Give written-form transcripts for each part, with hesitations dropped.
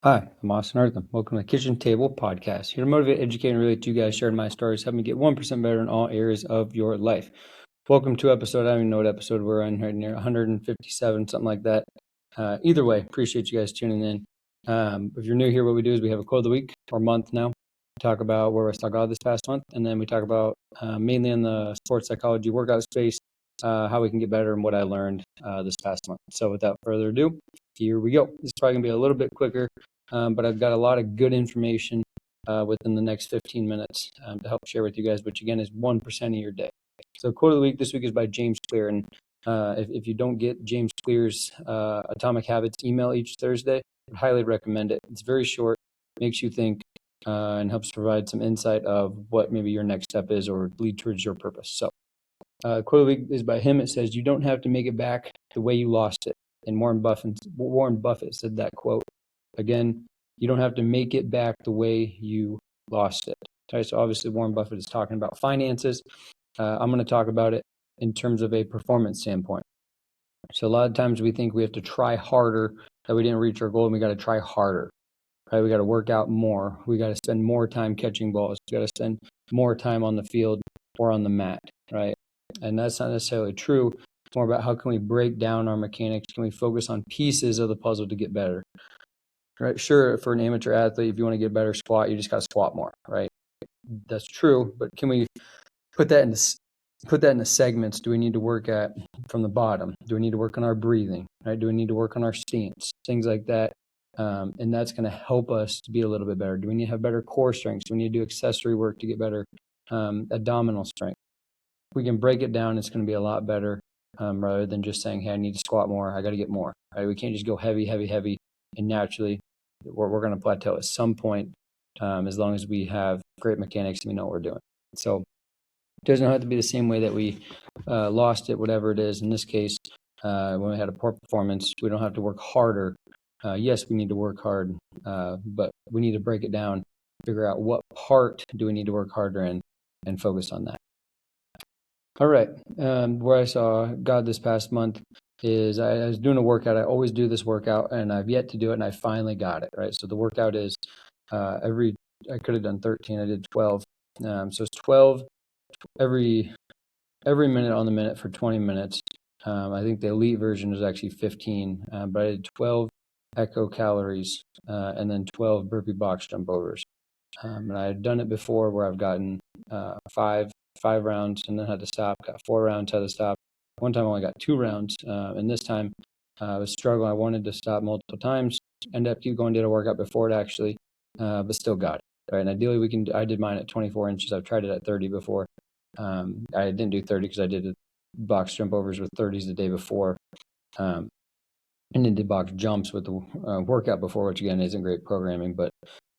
Hi, I'm Austin Artham. Welcome to the Kitchen Table Podcast. Here to motivate, educate, and relate to you guys, sharing my stories, help me get 1% better in all areas of your life. Welcome to episode, I don't even know what episode we're on right near 157, something like that. Either way, appreciate you guys tuning in. If you're new here, what we do is we have a quote of the week or month now. We talk about where I stuck out this past month, and then we talk about mainly in the sports psychology workout space, how we can get better and what I learned this past month. So without further ado, here we go. This is probably going to be a little bit quicker. But I've got a lot of good information within the next 15 minutes to help share with you guys, which again is 1% of your day. So quote of the week this week is by James Clear. And if you don't get James Clear's Atomic Habits email each Thursday, I highly recommend it. It's very short, makes you think, and helps provide some insight of what maybe your next step is or lead towards your purpose. So quote of the week is by him. It says, "You don't have to make it back the way you lost it." And Warren Buffett said that quote. Again, you don't have to make it back the way you lost it. Okay, so obviously Warren Buffett is talking about finances. I'm going to talk about it in terms of a performance standpoint. So a lot of times we think we have to try harder, that we didn't reach our goal, and we got to try harder. Right? We got to work out more. We got to spend more time catching balls. We got to spend more time on the field or on the mat, right? And that's not necessarily true. It's more about how can we break down our mechanics? Can we focus on pieces of the puzzle to get better? Right? Sure, for an amateur athlete, if you want to get better squat, you just got to squat more, right? That's true, but can we put that into segments? Do we need to work at from the bottom? Do we need to work on our breathing? Right? Do we need to work on our stance? Things like that, and that's going to help us to be a little bit better. Do we need to have better core strength? Do we need to do accessory work to get better abdominal strength? If we can break it down, it's going to be a lot better rather than just saying, "Hey, I need to squat more. I got to get more." Right? We can't just go heavy, heavy, heavy, and naturally we're going to plateau at some point as long as we have great mechanics and we know what we're doing. So it doesn't have to be the same way that we lost it, whatever it is. In this case, when we had a poor performance, we don't have to work harder. Yes, we need to work hard, but we need to break it down, figure out what part do we need to work harder in, and focus on that. All right. Where I saw God this past month is I was doing a workout. I always do this workout, and I've yet to do it, and I finally got it, right? So the workout is I could have done 13. I did 12. So it's 12 every minute on the minute for 20 minutes. I think the elite version is actually 15, but I did 12 echo calories and then 12 burpee box jump overs. And I had done it before where I've gotten five rounds and then had to stop, got 4 rounds, had to stop. One time I only got 2 rounds, and this time I was struggling. I wanted to stop multiple times, ended up keep going, did a workout before it actually, but still got it. Right, and ideally I did mine at 24 inches. I've tried it at 30 before. I didn't do 30 because I did box jump overs with 30s the day before. And then did box jumps with the workout before, which again isn't great programming, but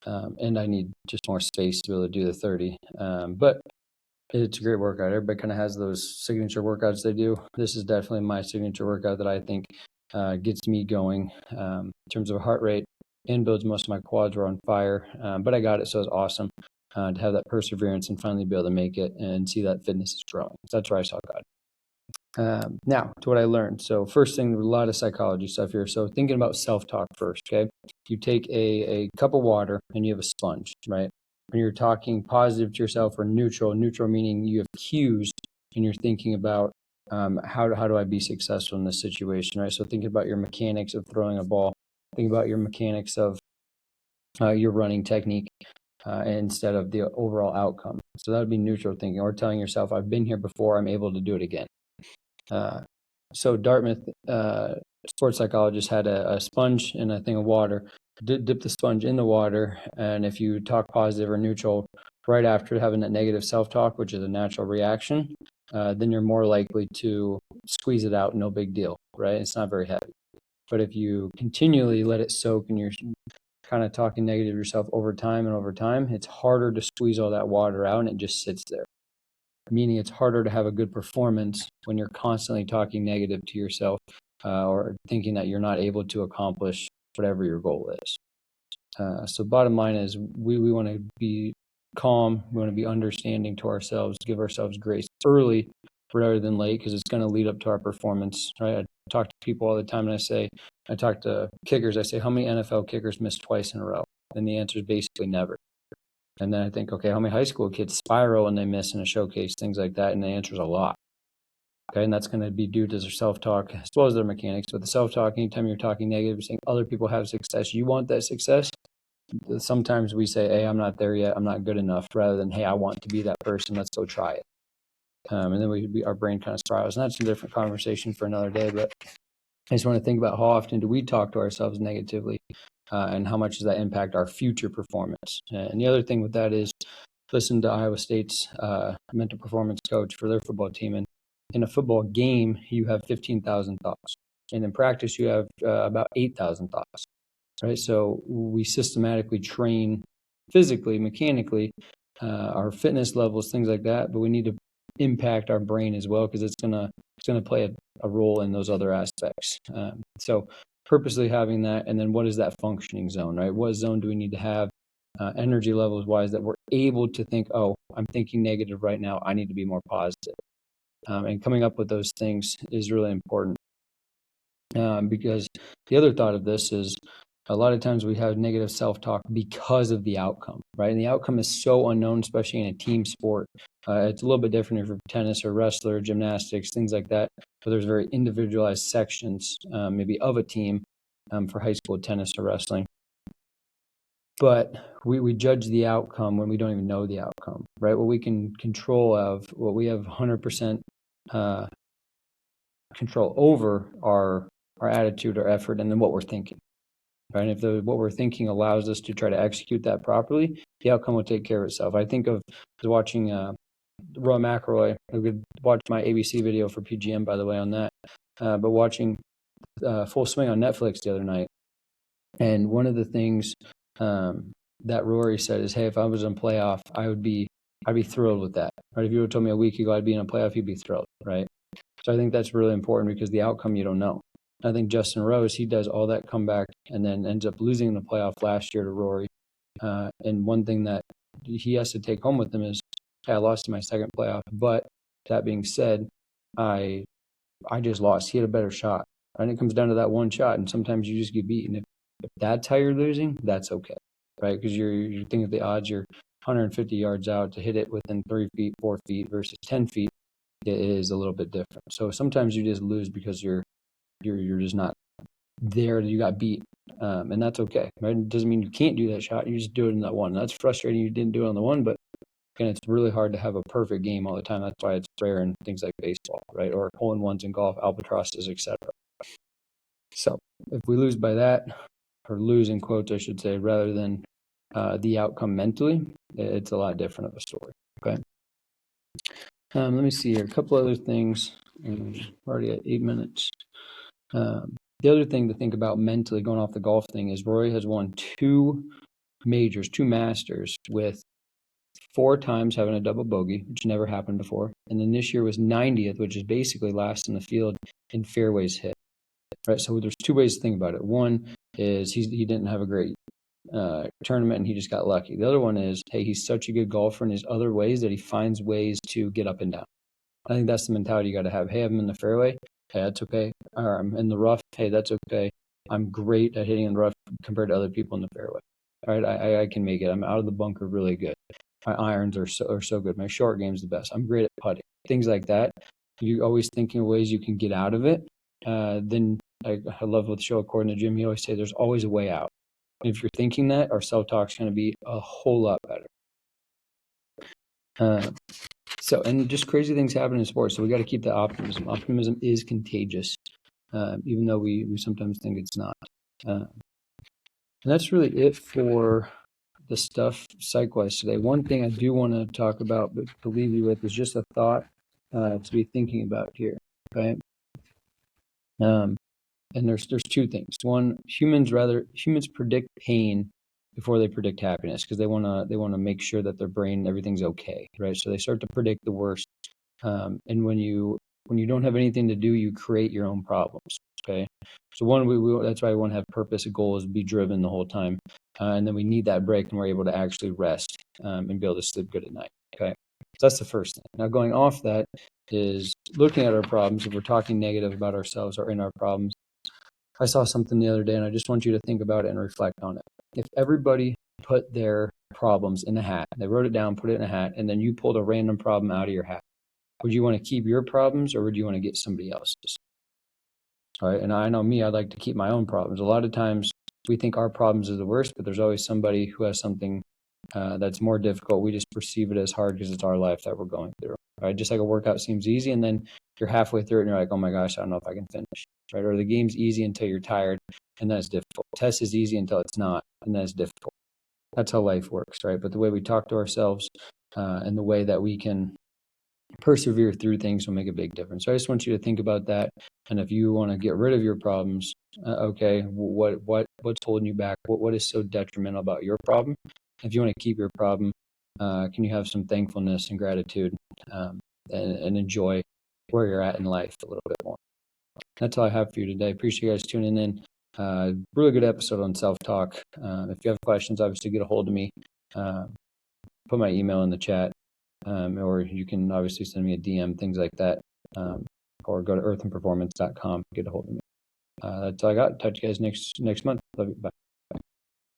and I need just more space to be able to do the 30. But it's a great workout. Everybody kind of has those signature workouts they do. This is definitely my signature workout that I think gets me going in terms of heart rate and builds most of my quads were on fire. But I got it, so it's awesome to have that perseverance and finally be able to make it and see that fitness is growing. So that's where I saw God. Now to what I learned. So first thing, a lot of psychology stuff here. So thinking about self-talk first, okay? You take a cup of water and you have a sponge, right? When you're talking positive to yourself or neutral meaning you have cues and you're thinking about how do I be successful in this situation, right? So thinking about your mechanics of throwing a ball, think about your mechanics of your running technique instead of the overall outcome. So that would be neutral thinking, or telling yourself, I've been here before, I'm able to do it again. So Dartmouth sports psychologist had a sponge and a thing of water. Dip the sponge in the water, and if you talk positive or neutral right after having that negative self-talk, which is a natural reaction, then you're more likely to squeeze it out, no big deal, right? It's not very heavy. But if you continually let it soak and you're kind of talking negative to yourself over time, it's harder to squeeze all that water out and it just sits there. Meaning it's harder to have a good performance when you're constantly talking negative to yourself or thinking that you're not able to accomplish whatever your goal is. So bottom line is we want to be calm. We want to be understanding to ourselves, give ourselves grace early rather than late, because it's going to lead up to our performance, right? I talk to people all the time and I say, I talk to kickers. I say, how many NFL kickers miss twice in a row? And the answer is basically never. And then I think, okay, how many high school kids spiral and they miss in a showcase, things like that? And the answer is a lot. Okay, and that's going to be due to their self-talk as well as their mechanics. But the self-talk, anytime you're talking negative, saying other people have success, you want that success. Sometimes we say, hey, I'm not there yet, I'm not good enough, rather than, hey, I want to be that person, let's go try it. And then our brain kind of spirals. And that's a different conversation for another day. But I just want to think about how often do we talk to ourselves negatively, and how much does that impact our future performance? And the other thing with that is listen to Iowa State's mental performance coach for their football team. And in a football game, you have 15,000 thoughts. And in practice, you have about 8,000 thoughts, right? So we systematically train physically, mechanically, our fitness levels, things like that. But we need to impact our brain as well, because it's gonna play a role in those other aspects. So purposely having that, and then what is that functioning zone, right? What zone do we need to have energy levels wise that we're able to think, oh, I'm thinking negative right now, I need to be more positive. And coming up with those things is really important, because the other thought of this is a lot of times we have negative self-talk because of the outcome, right? And the outcome is so unknown, especially in a team sport. It's a little bit different for tennis or wrestler, or gymnastics, things like that. But there's very individualized sections, maybe of a team, for high school tennis or wrestling. But we judge the outcome when we don't even know the outcome, right? What we can control of, what we have 100% control over, our attitude, our effort, and then what we're thinking. Right? And if what we're thinking allows us to try to execute that properly, the outcome will take care of itself. I think of watching Roy McIlroy. I could watch my ABC video for PGM, by the way, on that. But watching Full Swing on Netflix the other night, and one of the things that Rory said is, "Hey, if I was in a playoff, I'd be thrilled with that." Right? If you would have told me a week ago I'd be in a playoff, you'd be thrilled, right? So I think that's really important, because the outcome you don't know. I think Justin Rose, he does all that comeback and then ends up losing in the playoff last year to Rory. And one thing that he has to take home with him is, hey, I lost in my second playoff. But that being said, I just lost. He had a better shot. And it comes down to that one shot. And sometimes you just get beaten. If that's how you're losing, that's okay, right? Because you're thinking of the odds, you're 150 yards out to hit it within 3 feet, 4 feet versus 10 feet. It is a little bit different. So sometimes you just lose because you're just not there. You got beat, and that's okay, right? It doesn't mean you can't do that shot. You just do it in that one. That's frustrating. You didn't do it on the one, but again, it's really hard to have a perfect game all the time. That's why it's rare in things like baseball, right? Or hole-in-ones in golf, albatrosses, etc. So if we lose by that, or lose in quotes, I should say, rather than the outcome mentally, it's a lot different of a story. Okay. Let me see here. A couple other things. We're already at 8 minutes. The other thing to think about mentally, going off the golf thing, is Rory has won 2 majors, 2 Masters, with 4 times having a double bogey, which never happened before. And then this year was 90th, which is basically last in the field in fairways hit. Right. So there's 2 ways to think about it. One is he didn't have a great tournament and he just got lucky. The other one is, hey, he's such a good golfer in his other ways that he finds ways to get up and down. I think that's the mentality you got to have. Hey, I'm in the fairway. Hey, that's okay. Or I'm in the rough. Hey, that's okay. I'm great at hitting in the rough compared to other people in the fairway. All right, I can make it. I'm out of the bunker really good. My irons are so good. My short game's the best. I'm great at putting. Things like that. You're always thinking of ways you can get out of it. Then I love what the show According to Jim, he always say there's always a way out. And if you're thinking that, our self-talk's going to be a whole lot better. So, and just crazy things happen in sports. So we got to keep that optimism. Optimism is contagious, even though we sometimes think it's not. And that's really it for the stuff psych-wise today. One thing I do want to talk about, but to leave you with, is just a thought to be thinking about here. Okay. And there's 2 things. One, humans predict pain before they predict happiness, because they want to make sure that their brain, everything's okay, right? So they start to predict the worst. And when you don't have anything to do, you create your own problems. Okay. So one, that's why we want to have purpose. A goal is be driven the whole time, and then we need that break, and we're able to actually rest and be able to sleep good at night. Okay. So that's the first thing. Now, going off that is looking at our problems. If we're talking negative about ourselves or in our problems, I saw something the other day, and I just want you to think about it and reflect on it. If everybody put their problems in a hat, they wrote it down, put it in a hat, and then you pulled a random problem out of your hat, would you want to keep your problems or would you want to get somebody else's? All right. And I know me, I'd like to keep my own problems. A lot of times we think our problems are the worst, but there's always somebody who has something that's more difficult. We just perceive it as hard because it's our life that we're going through. Right. Just like a workout seems easy, and then you're halfway through it and you're like, oh my gosh, I don't know if I can finish. Right. Or the game's easy until you're tired, and that's difficult. Test is easy until it's not, and that's difficult. That's how life works. Right. But the way we talk to ourselves and the way that we can persevere through things will make a big difference. So I just want you to think about that. And if you want to get rid of your problems, okay, what's holding you back? What is so detrimental about your problem? If you want to keep your problem, can you have some thankfulness and gratitude and enjoy where you're at in life a little bit more? That's all I have for you today. Appreciate you guys tuning in. Really good episode on self-talk. If you have questions, obviously get a hold of me. Put my email in the chat. Or you can obviously send me a DM, things like that, or go to earthandperformance.com, get a hold of me. That's all I got. Talk to you guys next month. Love you. Bye.